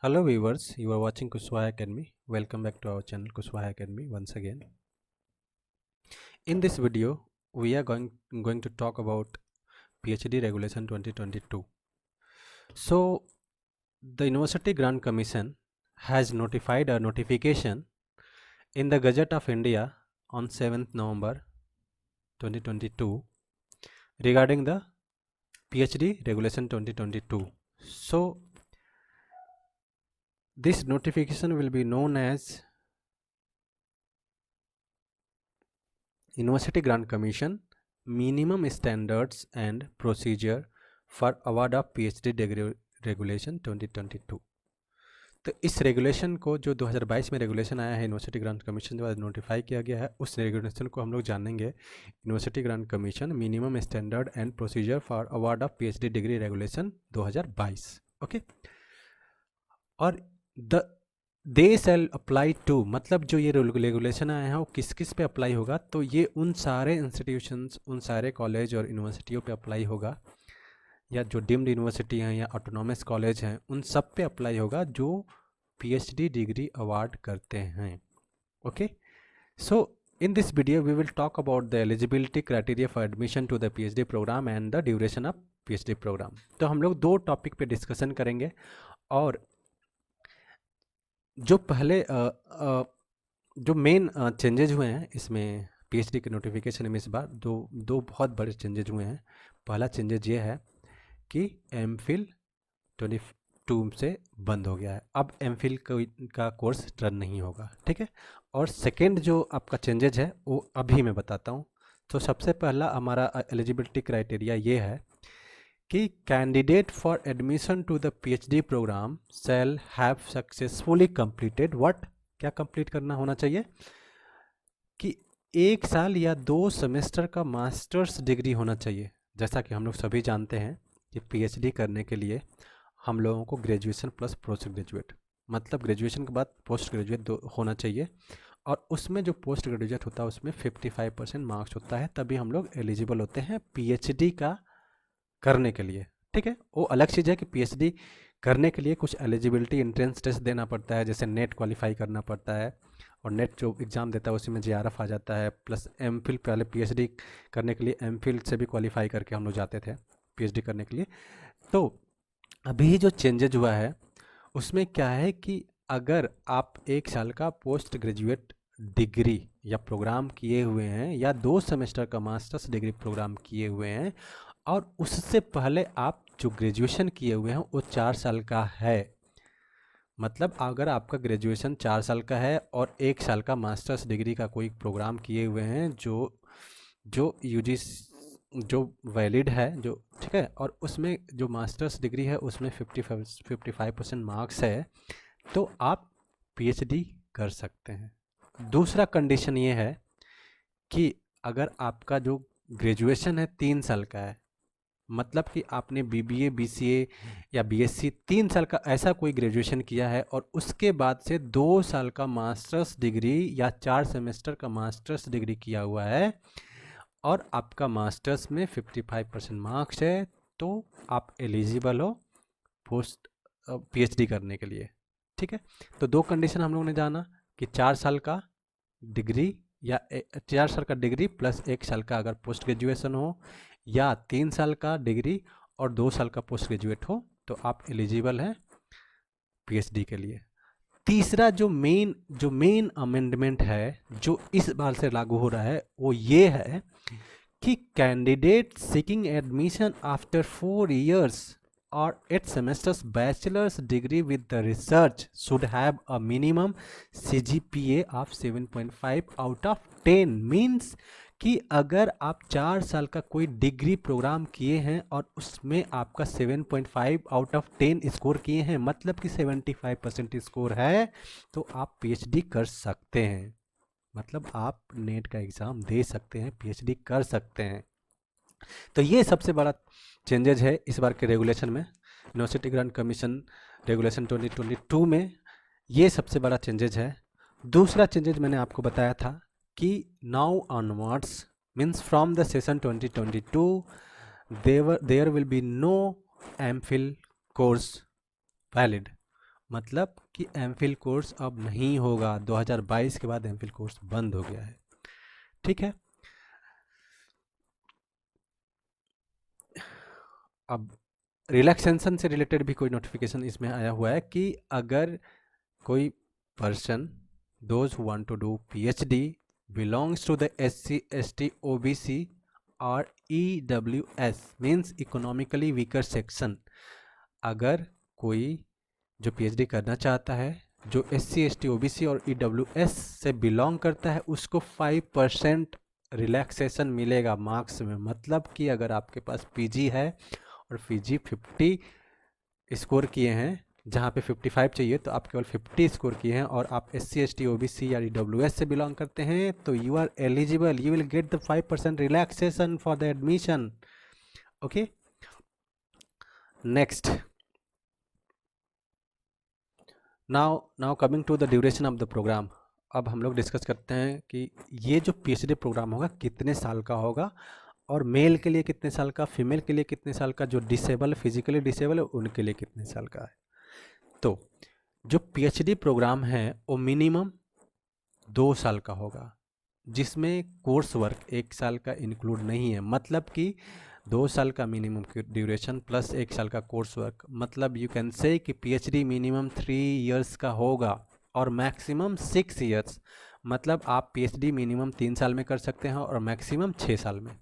Hello viewers, you are watching Kushwaha Academy. Welcome back to our channel Kushwaha Academy once again. In this video, we are going to talk about PhD Regulation 2022. So, the University Grant Commission has notified a notification in the Gazette of India on 7th November 2022 regarding the PhD Regulation 2022. So, this notification will be known as University Grant Commission Minimum Standards and Procedure for Award of PhD Degree Regulation 2022। तो इस regulation को जो 2022 में regulation आया है university grant commission द्वारा notify किया गया है, उस रेगुलेशन को हम लोग जानेंगे university grant commission minimum standard and procedure for award of PhD degree regulation 2022। Okay, और दे शैल अप्लाई टू, मतलब जो ये रेगुलेशन आया है वो किस किस पे अप्लाई होगा, तो ये उन सारे इंस्टीट्यूशंस, उन सारे कॉलेज और यूनिवर्सिटियों पे अप्लाई होगा, या जो डीम्ड यूनिवर्सिटी हैं या ऑटोनॉमस कॉलेज हैं उन सब पे अप्लाई होगा जो पीएचडी डिग्री अवार्ड करते हैं। Okay, so in this video we will talk about the eligibility criteria for admission to the PhD programme and the duration of PhD programme. तो हम लोग दो टॉपिक पे डिस्कशन करेंगे, और जो पहले जो मेन चेंजेज हुए हैं इसमें पीएचडी के नोटिफिकेशन में इस बार दो बहुत बड़े चेंजेज हुए हैं। पहला चेंजेज ये है कि एमफिल 22 से बंद हो गया है, अब एमफिल का कोर्स रन नहीं होगा, ठीक है। और सेकेंड जो आपका चेंजेज है वो अभी मैं बताता हूँ। तो सबसे पहला हमारा एलिजिबिलिटी क्राइटेरिया ये है कि candidate for admission to the PhD programme shall have successfully completed what, क्या कंप्लीट करना होना चाहिए कि 1 साल या 2 सेमेस्टर का मास्टर्स डिग्री होना चाहिए। जैसा कि हम लोग सभी जानते हैं कि पीएचडी करने के लिए हम लोगों को ग्रेजुएशन प्लस पोस्ट ग्रेजुएट, मतलब ग्रेजुएशन के बाद पोस्ट ग्रेजुएट होना चाहिए, और उसमें जो पोस्ट ग्रेजुएट होता है उसमें 55% मार्क्स होता है, तभी हम लोग एलिजिबल होते हैं पीएचडी का करने के लिए, ठीक है। वो अलग चीज़ है कि पीएचडी करने के लिए कुछ एलिजिबिलिटी एंट्रेंस टेस्ट देना पड़ता है, जैसे नेट क्वालिफाई करना पड़ता है, और नेट जो एग्ज़ाम देता है उसी में जेआरएफ आ जाता है, प्लस एमफिल, पहले पीएचडी करने के लिए एमफिल से भी क्वालिफाई करके हम लोग जाते थे पीएचडी करने के लिए। तो अभी जो चेंजेज हुआ है उसमें क्या है कि अगर आप 1 साल का पोस्ट ग्रेजुएट डिग्री या प्रोग्राम किए हुए हैं, या 2 सेमेस्टर का मास्टर्स डिग्री प्रोग्राम किए हुए हैं, और उससे पहले आप जो ग्रेजुएशन किए हुए हैं वो 4 साल का है, मतलब अगर आपका ग्रेजुएशन 4 साल का है और 1 साल का मास्टर्स डिग्री का कोई प्रोग्राम किए हुए हैं जो यूजी जो वैलिड है, जो ठीक है, और उसमें जो मास्टर्स डिग्री है उसमें 55% मार्क्स है, तो आप पीएचडी कर सकते हैं। दूसरा कंडीशन ये है कि अगर आपका जो ग्रेजुएशन है 3 साल का है, मतलब कि आपने बीबीए, बीसीए या बीएससी 3 साल का ऐसा कोई ग्रेजुएशन किया है, और उसके बाद से 2 साल का मास्टर्स डिग्री या 4 सेमेस्टर का मास्टर्स डिग्री किया हुआ है, और आपका मास्टर्स में 55% मार्क्स है, तो आप एलिजिबल हो पोस्ट पीएचडी करने के लिए, ठीक है। तो 2 कंडीशन हम लोगों ने जाना कि 4 साल का डिग्री या 4 साल का डिग्री प्लस 1 साल का अगर पोस्ट ग्रेजुएशन हो, या 3 साल का डिग्री और 2 साल का पोस्ट ग्रेजुएट हो, तो आप एलिजिबल हैं पीएचडी के लिए। तीसरा जो मेन अमेंडमेंट है जो इस बार से लागू हो रहा है वो ये है कि candidate seeking admission after 4 years or 8 semesters bachelor's degree with the research should have a minimum CGPA of 7.5 out of 10। Means कि अगर आप 4 साल का कोई डिग्री प्रोग्राम किए हैं और उसमें आपका 7.5 आउट ऑफ 10 स्कोर किए हैं, मतलब कि 75% स्कोर है, तो आप पीएचडी कर सकते हैं, मतलब आप नेट का एग्ज़ाम दे सकते हैं, पीएचडी कर सकते हैं। तो ये सबसे बड़ा चेंजेज है इस बार के रेगुलेशन में, यूनिवर्सिटी ग्रांट कमीशन रेगुलेशन 2022 में, ये सबसे बड़ा चेंजेज है। दूसरा चेंजेज मैंने आपको बताया था कि now onwards, means from the session 2022 there will be no MPhil course valid, मतलब कि एमफिल कोर्स अब नहीं होगा, 2022 के बाद एमफिल कोर्स बंद हो गया है। ठीक है, अब रिलैक्सेशन से रिलेटेड भी कोई नोटिफिकेशन इसमें आया हुआ है कि अगर कोई person those who want to do PhD belongs to the SC ST OBC और EWS means economically weaker section, अगर कोई जो PhD करना चाहता है जो SC ST OBC और EWS से बिलोंग करता है उसको 5% रिलैक्सेशन मिलेगा मार्क्स में। मतलब कि अगर आपके पास PG है और PG 50 स्कोर किए हैं जहाँ पे 55 चाहिए, तो आप केवल 50 स्कोर किए हैं और आप SC ST OBC या EWS से बिलोंग करते हैं, तो you are eligible, you will get the 5% relaxation for the admission. Okay, next, now coming to the duration of the programme. अब हम लोग डिस्कस करते हैं कि ये जो PhD प्रोग्राम होगा कितने साल का होगा और मेल के लिए कितने साल का, फीमेल के लिए कितने साल का, जो डिसेबल फिजिकली डिसेबल है उनके लिए कितने साल का है। तो जो PhD प्रोग्राम है वो मिनिमम 2 साल का होगा, जिसमें कोर्स वर्क 1 साल का इंक्लूड नहीं है। मतलब कि 2 साल का मिनिमम ड्यूरेशन प्लस 1 साल का कोर्स वर्क, मतलब यू कैन से कि PhD मिनिमम 3 इयर्स का होगा और मैक्सिमम 6 इयर्स। मतलब आप PhD मिनिमम 3 साल में कर सकते हैं और मैक्सिमम 6 साल में।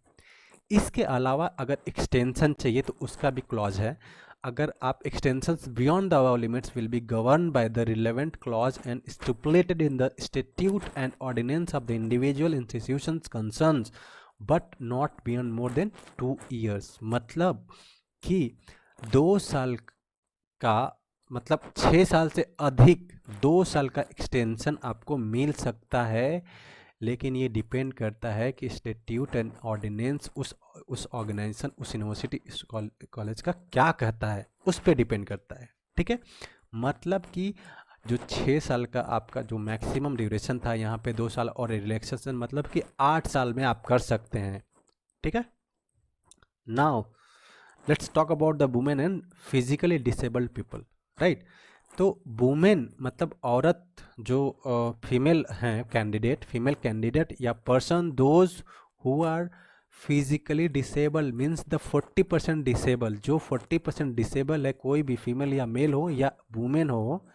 इसके अलावा अगर एक्सटेंशन चाहिए तो उसका भी क्लॉज है। अगर आप extensions beyond the above limits will be govern by the relevant clause and stipulated in the statute and ordinance of the individual institutions concerns but not beyond more than 2 years. मतलब कि 2 साल का मतलब 6 साल से अधिक 2 साल का एक्सटेंशन आपको मिल सकता है, लेकिन ये डिपेंड करता है कि स्टैट्यूट एंड ऑर्डिनेंस उस ऑर्गेनाइजेशन, उस यूनिवर्सिटी, उस कॉलेज का क्या कहता है, उस पर डिपेंड करता है। ठीक है, मतलब कि जो 6 साल का आपका जो मैक्सिमम ड्यूरेशन था, यहाँ पे 2 साल और रिलैक्सेशन, मतलब कि 8 साल में आप कर सकते हैं। ठीक है, now let's talk about the women and physically disabled people, right. तो वुमेन मतलब औरत, जो फीमेल हैं कैंडिडेट, फीमेल कैंडिडेट या person those who are physically disable means the 40% disable, जो 40% डिसेबल है, कोई भी फीमेल या मेल हो या वुमेन हो।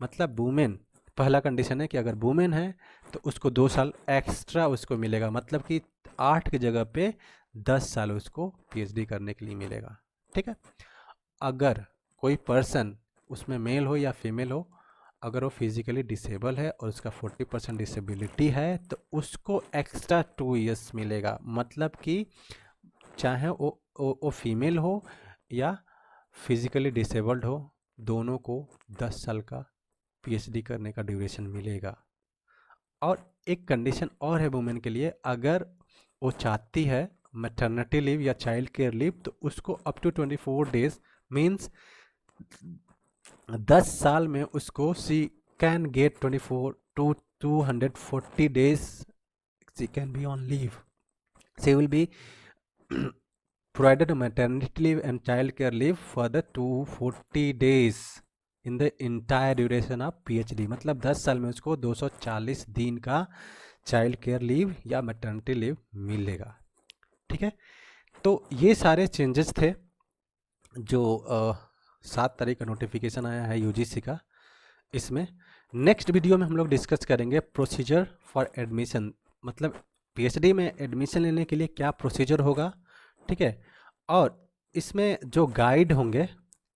मतलब वुमेन, पहला कंडीशन है कि अगर वुमेन है तो उसको 2 साल एक्स्ट्रा उसको मिलेगा, मतलब कि 8 की जगह पे 10 साल उसको PhD करने के लिए मिलेगा। ठीक है, अगर कोई पर्सन उसमें मेल हो या फीमेल हो, अगर वो फिजिकली डिसेबल है और उसका 40% डिसेबिलिटी है तो उसको एक्स्ट्रा 2 इयर्स मिलेगा। मतलब कि चाहे वो फीमेल हो या फिजिकली डिसेबल्ड हो, दोनों को 10 साल का PhD करने का ड्यूरेशन मिलेगा। और एक कंडीशन और है वुमेन के लिए, अगर वो चाहती है मैटरनिटी लीव या चाइल्ड केयर लीव तो उसको अप टू 24 डेज मीन्स 10 साल में उसको सी can get 24 to 240 days she can be on leave. She will be provided maternity leave and child care leave for the 240 days in the entire duration of PhD। मतलब 10 साल में उसको 240 दिन का child care leave या maternity leave मिलेगा। ठीक है, तो ये सारे चेंजेस थे जो 7 तारीख का नोटिफिकेशन आया है UGC का। इसमें नेक्स्ट वीडियो में हम लोग डिस्कस करेंगे प्रोसीजर फॉर एडमिशन, मतलब PhD में एडमिशन लेने के लिए क्या प्रोसीजर होगा। ठीक है, और इसमें जो गाइड होंगे,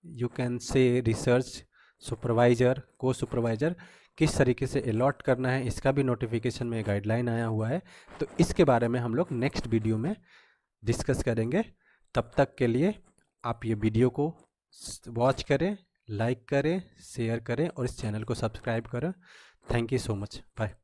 you can say research supervisor, को सुपरवाइज़र किस तरीके से अलॉट करना है, इसका भी नोटिफिकेशन में गाइडलाइन आया हुआ है। तो इसके बारे में हम लोग नेक्स्ट वीडियो में डिस्कस करेंगे। तब तक के लिए आप ये वीडियो को वॉच करें, लाइक करें, शेयर करें और इस चैनल को सब्सक्राइब करें। Thank you so much, bye.